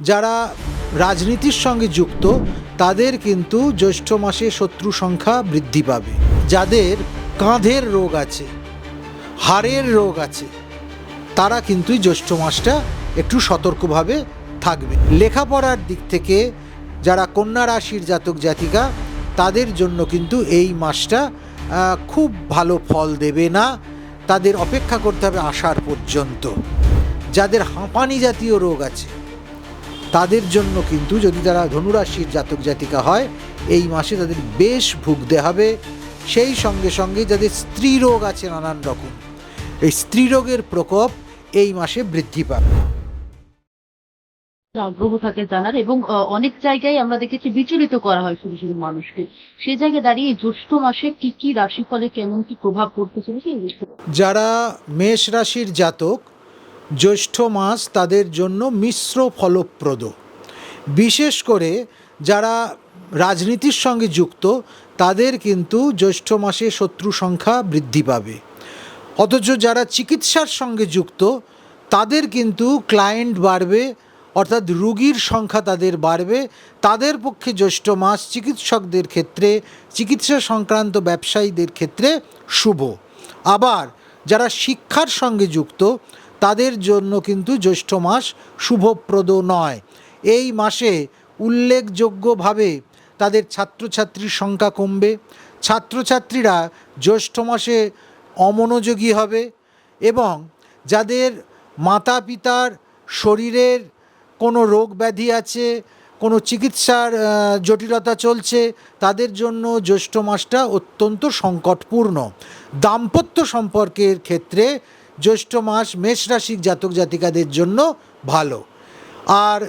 যারা রাজনীতির সঙ্গে যুক্ত তাদের কিন্তু জ্যৈষ্ঠ মাসে শত্রু সংখ্যা বৃদ্ধি পাবে। যাদের কাঁধের রোগ আছে, হাড়ের রোগ আছে, তারা কিন্তু জ্যৈষ্ঠ মাসটা একটু সতর্কভাবে থাকবে। লেখাপড়ার দিক থেকে যারা কন্যা রাশির জাতক জাতিকা তাদের জন্য কিন্তু এই মাসটা খুব ভালো ফল দেবে না, তাদের অপেক্ষা করতে হবে আষাঢ় পর্যন্ত। যাদের হাঁপানি জাতীয় রোগ আছে তাদের জন্য কিন্তু, যদি তারা ধনুরাশির জাতক জাতিকা হয়, এই মাসে তাদের বেশ ভুগতে হবে। সেই সঙ্গে সঙ্গে যাদের স্ত্রী রোগ আছে নানান রকম, এই স্ত্রী রোগের প্রকোপ এই মাসে বৃদ্ধি পাবে। আগ্রহ থাকে জানার এবং অনেক জায়গায় আমরা দেখেছি বিচলিত করা হয় শুধু শুধু মানুষকে। সেই জায়গায় দাঁড়িয়ে জ্যৈষ্ঠ মাসে কি কি রাশিফলে কেমন কি প্রভাব পড়তে চলেছে এই বিষয়ে? যারা মেষ রাশির জাতক, জ্যৈষ্ঠ মাস তাদের জন্য মিশ্র ফলপ্রদ। বিশেষ করে যারা রাজনীতির সঙ্গে যুক্ত তাদের কিন্তু জ্যৈষ্ঠ মাসে শত্রু সংখ্যা বৃদ্ধি পাবে। অথচ যারা চিকিৎসার সঙ্গে যুক্ত তাদের কিন্তু ক্লায়েন্ট বাড়বে, অর্থাৎ রুগীর সংখ্যা তাদের বাড়বে। তাদের পক্ষে জ্যৈষ্ঠ মাস চিকিৎসকদের ক্ষেত্রে, চিকিৎসা সংক্রান্ত ব্যবসায়ীদের ক্ষেত্রে শুভ। আবার যারা শিক্ষার সঙ্গে যুক্ত তাদের জন্য কিন্তু জ্যৈষ্ঠ মাস শুভপ্রদ নয়। এই মাসে উল্লেখযোগ্যভাবে তাদের ছাত্রছাত্রীর সংখ্যা কমবে। ছাত্রছাত্রীরা জ্যৈষ্ঠ মাসে অমনোযোগী হবে এবং যাদের মাতা পিতার শরীরের কোনো রোগ ব্যাধি আছে, কোনো চিকিৎসার জটিলতা চলছে, তাদের জন্য জ্যৈষ্ঠ মাসটা অত্যন্ত সংকটপূর্ণ। দাম্পত্য সম্পর্কের ক্ষেত্রে জ্যৈষ্ঠ মাস মেষ রাশির জাতক জাতিকাদের জন্য ভালো। আর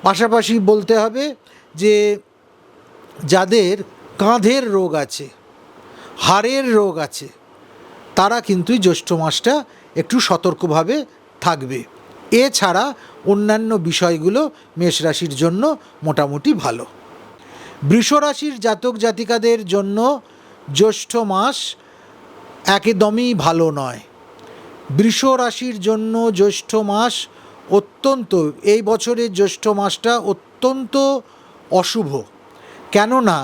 পাশাপাশি বলতে হবে যে যাদের কাঁধের রোগ আছে, হাড়ের রোগ আছে, তারা কিন্তু জ্যৈষ্ঠ মাসটা একটু সতর্কভাবে থাকবে। এছাড়া অন্যান্য বিষয়গুলো মেষ রাশির জন্য মোটামুটি ভালো। বৃষ রাশির জাতক জাতিকাদের জন্য জ্যৈষ্ঠ মাস একদমই ভালো নয়। বৃষ রাশির জন্য জ্যৈষ্ঠ মাস অত্যন্ত, এই বছরের জ্যৈষ্ঠ মাসটা অত্যন্ত অশুভ। কেননা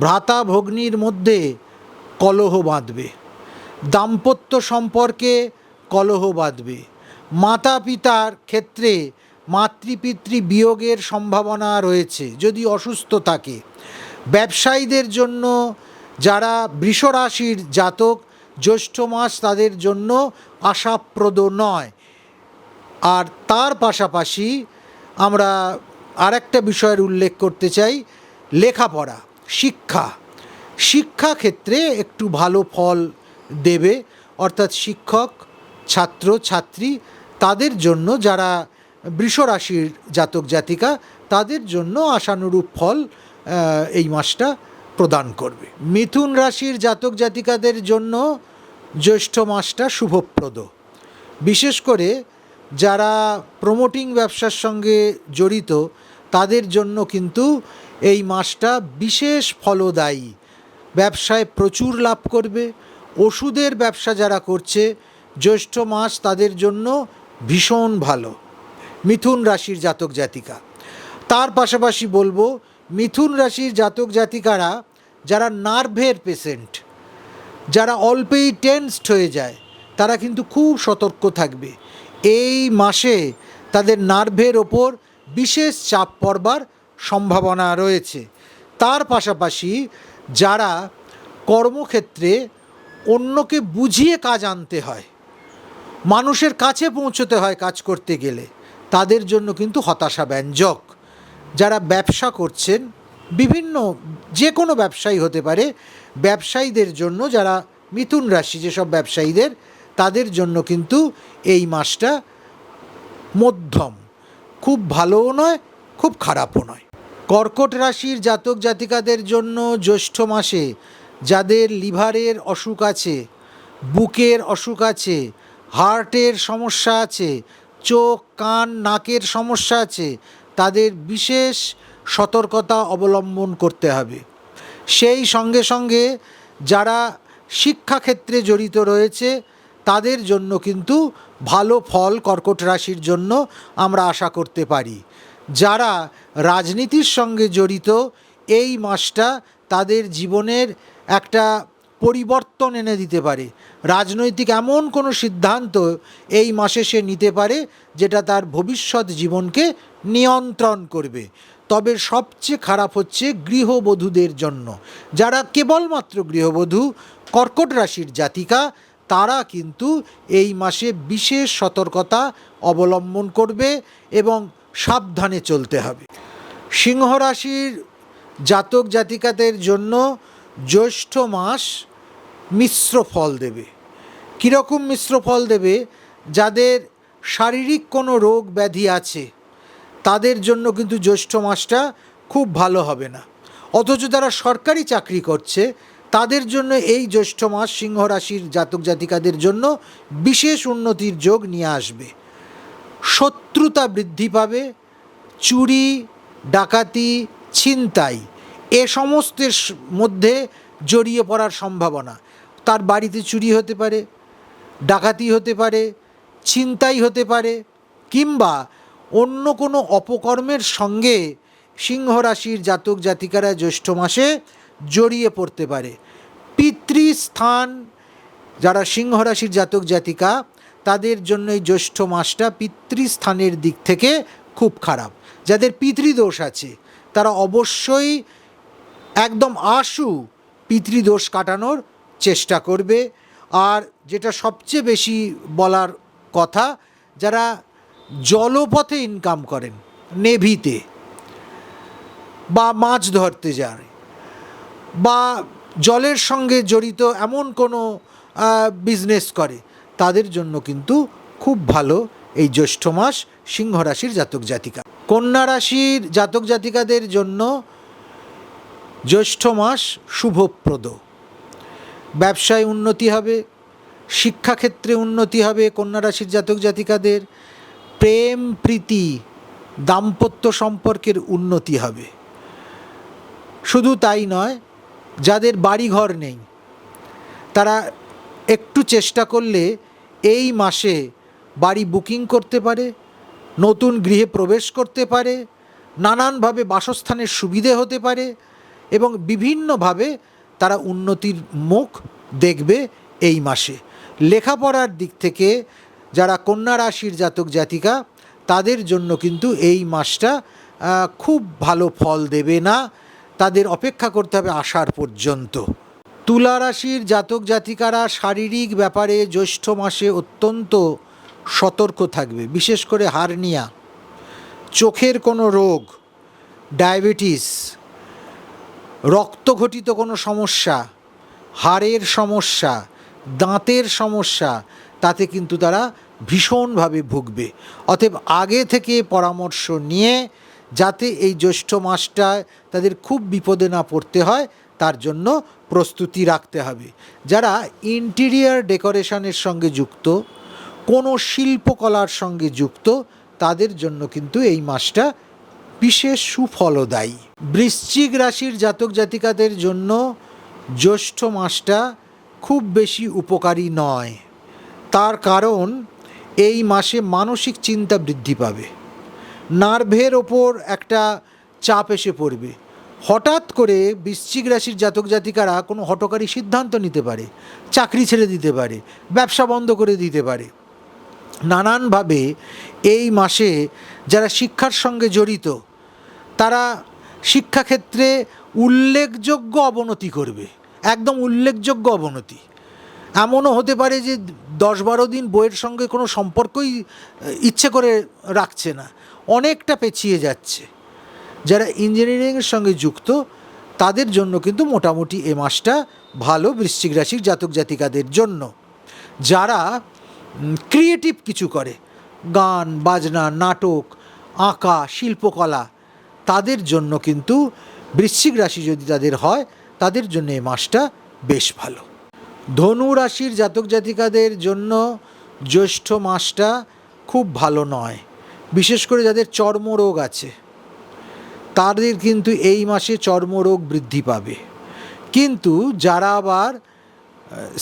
ভ্রাতা ভগ্নীর মধ্যে কলহ বাঁধবে, দাম্পত্য সম্পর্কে কলহ বাঁধবে, মাতা পিতার ক্ষেত্রে মাতৃপিতৃ বিয়োগের সম্ভাবনা রয়েছে যদি অসুস্থ থাকে। ব্যবসায়ীদের জন্য যারা বৃষ রাশির জাতক, জ্যৈষ্ঠ মাস তাদের জন্য আশাপ্রদ নয়। আর তার পাশাপাশি আমরা আরেকটা বিষয়ের উল্লেখ করতে চাই, লেখাপড়া, শিক্ষা ক্ষেত্রে একটু ভালো ফল দেবে। অর্থাৎ শিক্ষক, ছাত্র ছাত্রী তাদের জন্য, যারা বৃষ রাশির জাতক জাতিকা তাদের জন্য আশানুরূপ ফল এই মাসটা প্রদান করবে। মিথুন রাশির জাতক জাতিকাদের জন্য জ্যৈষ্ঠ মাসটা শুভপ্রদ। বিশেষ করে যারা প্রমোটিং ব্যবসার সঙ্গে জড়িত তাদের জন্য কিন্তু এই মাসটা বিশেষ ফলদায়ী। ব্যবসায় প্রচুর লাভ করবে। ওষুধের ব্যবসা যারা করছে জ্যৈষ্ঠ মাস তাদের জন্য ভীষণ ভালো, মিথুন রাশির জাতক জাতিকা। তার পাশাপাশি বলবো, মিথুন রাশির জাতক জাতিকারা যারা নার্ভের পেশেন্ট, যারা অল্পেই টেন্সড হয়ে যায়, তারা কিন্তু খুব সতর্ক থাকবে। এই মাসে তাদের নার্ভের ওপর বিশেষ চাপ পড়বার সম্ভাবনা রয়েছে। তার পাশাপাশি যারা কর্মক্ষেত্রে অন্যকে বুঝিয়ে কাজ আনতে হয়, মানুষের কাছে পৌঁছতে হয় কাজ করতে গেলে, তাদের জন্য কিন্তু হতাশাব্যঞ্জক। যারা ব্যবসা করছেন, বিভিন্ন যে কোনো ব্যবসায়ী হতে পারে, ব্যবসায়ীদের জন্য, যারা মিথুন রাশি যেসব ব্যবসায়ীদের, তাদের জন্য কিন্তু এই মাসটা মধ্যম, খুব ভালোও নয় খুব খারাপও নয়। কর্কট রাশির জাতক জাতিকাদের জন্য জ্যৈষ্ঠ মাসে যাদের লিভারের অসুখ আছে, বুকের অসুখ আছে, হার্টের সমস্যা আছে, চোখ কান নাকের সমস্যা আছে, তাদের বিশেষ সতর্কতা অবলম্বন করতে হবে। সেই সঙ্গে সঙ্গে যারা শিক্ষাক্ষেত্রে জড়িত রয়েছে তাদের জন্য কিন্তু ভালো ফল কর্কট রাশির জন্য আমরা আশা করতে পারি। যারা রাজনীতির সঙ্গে জড়িত, এই মাসটা তাদের জীবনের একটা পরিবর্তন এনে দিতে পারে। রাজনৈতিক এমন কোনো সিদ্ধান্ত এই মাসে সে নিতে পারে যেটা তার ভবিষ্যৎ জীবনকে নিয়ন্ত্রণ করবে। তবে সবচেয়ে খারাপ হচ্ছে গৃহবধূদের জন্য। যারা কেবলমাত্র গৃহবধূ, কর্কট রাশির জাতিকা, তারা কিন্তু এই মাসে বিশেষ সতর্কতা অবলম্বন করবে এবং সাবধানে চলতে হবে। সিংহ রাশির জাতক জাতিকাদের জন্য জ্যৈষ্ঠ মাস মিশ্র ফল দেবে। কীরকম মিশ্র ফল দেবে? যাদের শারীরিক কোনো রোগ ব্যাধি আছে তাদের জন্য কিন্তু জ্যৈষ্ঠ মাসটা খুব ভালো হবে না। অথচ যারা সরকারি চাকরি করছে তাদের জন্য এই জ্যৈষ্ঠ মাস সিংহ রাশির জাতক জাতিকাদের জন্য বিশেষ উন্নতির যোগ নিয়ে আসবে। শত্রুতা বৃদ্ধি পাবে, চুরি, ডাকাতি, ছিনতাই এ সমস্তের মধ্যে জড়িয়ে পড়ার সম্ভাবনা। তার বাড়িতে চুরি হতে পারে, ডাকাতি হতে পারে, ছিনতাই হতে পারে, কিংবা অন্য কোনো অপকর্মের সঙ্গে সিংহ রাশির জাতক জাতিকারা জ্যৈষ্ঠ মাসে জড়িয়ে পড়তে পারে। পিতৃস্থান, যারা সিংহ রাশির জাতক জাতিকা তাদের জন্য এই জ্যৈষ্ঠ মাসটা পিতৃস্থানের দিক থেকে খুব খারাপ। যাদের পিতৃদোষ আছে তারা অবশ্যই একদম আশু পিতৃদোষ কাটানোর চেষ্টা করবে। আর যেটা সবচেয়ে বেশি বলার কথা, যারা জলপথে ইনকাম করেন, নেভিতে বা মাছ ধরতে যায় বা জলের সঙ্গে জড়িত এমন কোনো বিজনেস করে, তাদের জন্য কিন্তু খুব ভালো এই জ্যৈষ্ঠ মাস সিংহ রাশির জাতক জাতিকা। কন্যা রাশির জাতক জাতিকাদের জন্য জ্যৈষ্ঠ মাস শুভপ্রদ। ব্যবসায় উন্নতি হবে, শিক্ষাক্ষেত্রে উন্নতি হবে কন্যা রাশির জাতক জাতিকাদের, প্রেম প্রীতি দাম্পত্য সম্পর্কের উন্নতি হবে। শুধু তাই নয়, যাদের বাড়িঘর নেই তারা একটু চেষ্টা করলে এই মাসে বাড়ি বুকিং করতে পারে, নতুন গৃহে প্রবেশ করতে পারে, নানানভাবে বাসস্থানের সুবিধে হতে পারে এবং বিভিন্নভাবে তারা উন্নতির মুখ দেখবে এই মাসে। লেখাপড়ার দিক থেকে যারা কন্যা রাশির জাতক জাতিকা তাদের জন্য কিন্তু এই মাসটা খুব ভালো ফল দেবে না, তাদের অপেক্ষা করতে হবে আষাঢ় পর্যন্ত। তুলা রাশির জাতক জাতিকারা শারীরিক ব্যাপারে জ্যৈষ্ঠ মাসে অত্যন্ত সতর্ক থাকবে। বিশেষ করে হার্নিয়া, চোখের কোনো রোগ, ডায়াবেটিস, রক্তঘটিত কোনো সমস্যা, হাড়ের সমস্যা, দাঁতের সমস্যা, তাতে কিন্তু তারা ভীষণভাবে ভুগবে। অতএব আগে থেকে পরামর্শ নিয়ে যাতে এই জ্যৈষ্ঠ মাসটায় তাদের খুব বিপদে না পড়তে হয় তার জন্য প্রস্তুতি রাখতে হবে। যারা ইন্টেরিয়ার ডেকোরেশনের সঙ্গে যুক্ত, কোনো শিল্পকলার সঙ্গে যুক্ত, তাদের জন্য কিন্তু এই মাসটা বিশেষ সুফলদায়ী। বৃশ্চিক রাশির জাতক জাতিকাদের জন্য জ্যৈষ্ঠ মাসটা খুব বেশি উপকারী নয়। তার কারণ এই মাসে মানসিক চিন্তা বৃদ্ধি পাবে, নার্ভের ওপর একটা চাপ এসে পড়বে। হঠাৎ করে বৃশ্চিক রাশির জাতক জাতিকারা কোনো হঠকারী সিদ্ধান্ত নিতে পারে, চাকরি ছেড়ে দিতে পারে, ব্যবসা বন্ধ করে দিতে পারে। নানানভাবে এই মাসে যারা শিক্ষার সঙ্গে জড়িত তারা শিক্ষাক্ষেত্রে উল্লেখযোগ্য অবনতি করবে, একদম উল্লেখযোগ্য অবনতি। এমনও হতে পারে যে 10-12 দিন বইয়ের সঙ্গে কোনো সম্পর্কই ইচ্ছে করে রাখছে না, অনেকটা পেছিয়ে যাচ্ছে। যারা ইঞ্জিনিয়ারিংয়ের সঙ্গে যুক্ত তাদের জন্য কিন্তু মোটামুটি এ মাসটা ভালো বৃশ্চিক রাশির জাতক জাতিকাদের জন্য। যারা ক্রিয়েটিভ কিছু করে, গান বাজনা, নাটক, আঁকা, শিল্পকলা, তাদের জন্য কিন্তু বৃশ্চিক রাশি যদি তাদের হয় তাদের জন্য এই মাসটা বেশ ভালো। ধনু রাশির জাতক জাতিকাদের জন্য জ্যৈষ্ঠ মাসটা খুব ভালো নয়। বিশেষ করে যাদের চর্মরোগ আছে তাদের কিন্তু এই মাসে চর্মরোগ বৃদ্ধি পাবে। কিন্তু যারা আবার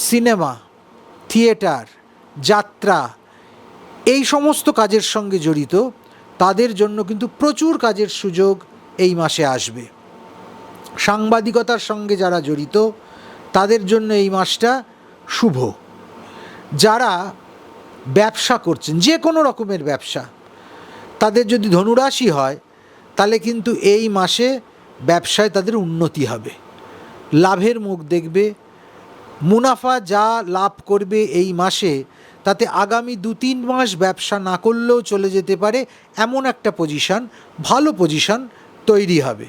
সিনেমা, থিয়েটার, যাত্রা এই সমস্ত কাজের সঙ্গে জড়িত তাদের জন্য কিন্তু প্রচুর কাজের সুযোগ এই মাসে আসবে। সাংবাদিকতার সঙ্গে যারা জড়িত তাদের জন্য এই মাসটা শুভ। যারা ব্যবসা করছেন, যে কোনো রকমের ব্যবসা, তাদের যদি ধনুরাশি হয় তাহলে কিন্তু এই মাসে ব্যবসায় তাদের উন্নতি হবে, লাভের মুখ দেখবে। মুনাফা যা লাভ করবে এই মাসে, তাতে আগামী 2-3 মাস ব্যবসা না করলেও চলে যেতে পারে, এমন একটা পজিশন, ভালো পজিশন তৈরি হবে।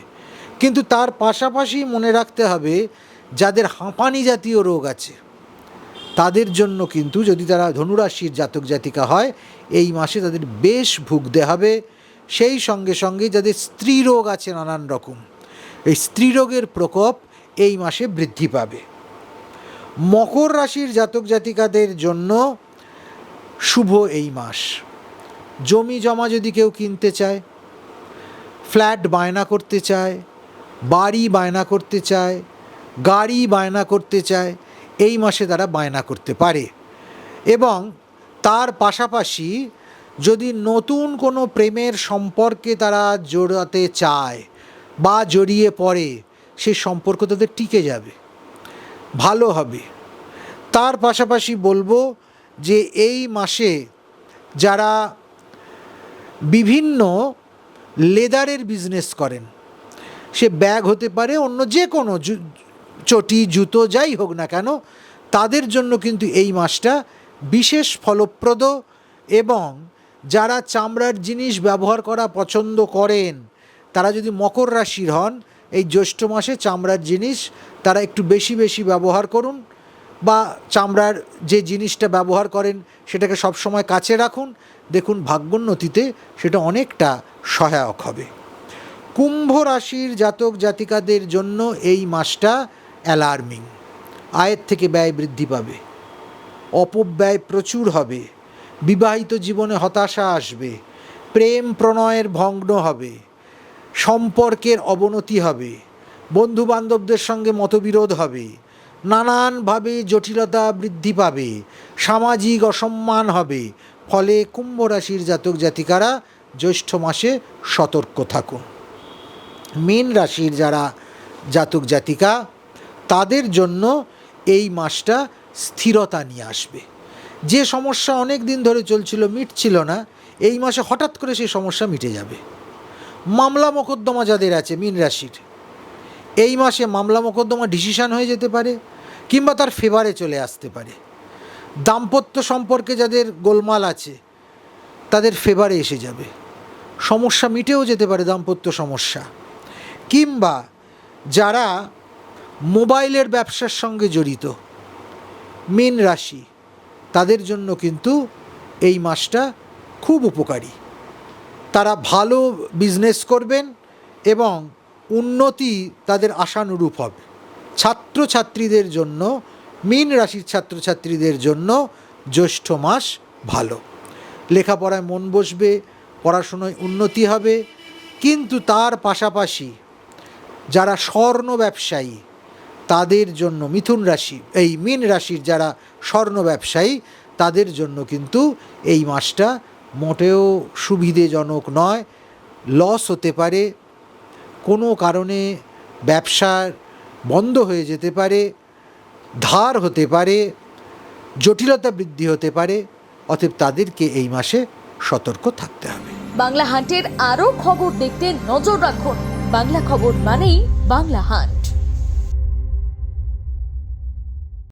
কিন্তু তার পাশাপাশি মনে রাখতে হবে, যাদের হাঁপানি জাতীয় রোগ আছে তাদের জন্য কিন্তু, যদি তারা ধনুরাশির জাতক জাতিকা হয়, এই মাসে তাদের বেশ ভুগতে হবে। সেই সঙ্গে সঙ্গে যাদের স্ত্রী রোগ আছে নানান রকম, এই স্ত্রী রোগের প্রকোপ এই মাসে বৃদ্ধি পাবে। মকর রাশির জাতক জাতিকাদের জন্য শুভ এই মাস। জমি জমা যদি কেউ কিনতে চায়, ফ্ল্যাট বায়না করতে চায়, বাড়ি বায়না করতে চায়, গাড়ি বায়না করতে চায়, এই মাসে তারা বায়না করতে পারে। এবং তার পাশাপাশি যদি নতুন কোনো প্রেমের সম্পর্কে তারা জড়াতে চায় বা জড়িয়ে পড়ে, সে সম্পর্ক তাদের টিকে যাবে, ভালো হবে। তার পাশাপাশি বলবো যে এই মাসে যারা বিভিন্ন লেদারের বিজনেস করেন, সে ব্যাগ হতে পারে, অন্য যে কোনো চটি জুতো যাই হোক না কেন, তাদের জন্য কিন্তু এই মাসটা বিশেষ ফলপ্রদ। এবং যারা চামড়ার জিনিস ব্যবহার করা পছন্দ করেন, তারা যদি মকর রাশির হন, এই জ্যৈষ্ঠ মাসে চামড়ার জিনিস তারা একটু বেশি বেশি ব্যবহার করুন, বা চামড়ার যে জিনিসটা ব্যবহার করেন সেটাকে সবসময় কাছে রাখুন। দেখুন ভাগ্যোন্নতিতে সেটা অনেকটা সহায়ক হবে। কুম্ভ রাশির জাতক জাতিকাদের জন্য এই মাসটা অ্যালার্মিং। আয়ের থেকে ব্যয় বৃদ্ধি পাবে, অপব্যয় প্রচুর হবে, বিবাহিত জীবনে হতাশা আসবে, প্রেম প্রণয়ের ভগ্ন হবে, সম্পর্কের অবনতি হবে, বন্ধুবান্ধবদের সঙ্গে মতবিরোধ হবে, নানানভাবে জটিলতা বৃদ্ধি পাবে, সামাজিক অসম্মান হবে। ফলে কুম্ভ রাশির জাতক জাতিকারা জ্যৈষ্ঠ মাসে সতর্ক থাকুন। মীন রাশির যারা জাতক জাতিকা, তাদের জন্য এই মাসটা স্থিরতা নিয়ে আসবে। যে সমস্যা অনেক দিন ধরে চলছিল, মিটছিল না, এই মাসে হঠাৎ করে সেই সমস্যা মিটে যাবে। মামলা মোকদ্দমা যাদের আছে মীন রাশির, এই মাসে মামলা মোকদ্দমা ডিসিশন হয়ে যেতে পারে, কিংবা তার ফেভারে চলে আসতে পারে। দাম্পত্য সম্পর্কে যাদের গোলমাল আছে, তাদের ফেভারে এসে যাবে, সমস্যা মিটেও যেতে পারে দাম্পত্য সমস্যা। কিংবা যারা মোবাইলের ব্যবসার সঙ্গে জড়িত মীন রাশি, তাদের জন্য কিন্তু এই মাসটা খুব উপকারী। তারা ভালো বিজনেস করবেন এবং উন্নতি তাদের আশানুরূপ হবে। ছাত্রছাত্রীদের জন্য, মীন রাশির ছাত্রছাত্রীদের জন্য জ্যৈষ্ঠ মাস ভালো। লেখাপড়ায় মন বসবে, পড়াশোনায় উন্নতি হবে। কিন্তু তার পাশাপাশি যারা স্বর্ণ ব্যবসায়ী, তাদের জন্য মিথুন রাশি, এই মীন রাশির যারা স্বর্ণ ব্যবসায়ী, তাদের জন্য কিন্তু এই মাসটা মোটেও সুবিধেজনক নয়। লস হতে পারে, কোনো কারণে ব্যবসার বন্ধ হয়ে যেতে পারে, ধার হতে পারে, জটিলতা বৃদ্ধি হতে পারে। অতএব তাদেরকে এই মাসে সতর্ক থাকতে হবে। বাংলা হান্টের আরও খবর দেখতে নজর রাখুন। বাংলা খবর মানেই বাংলা হান্ট।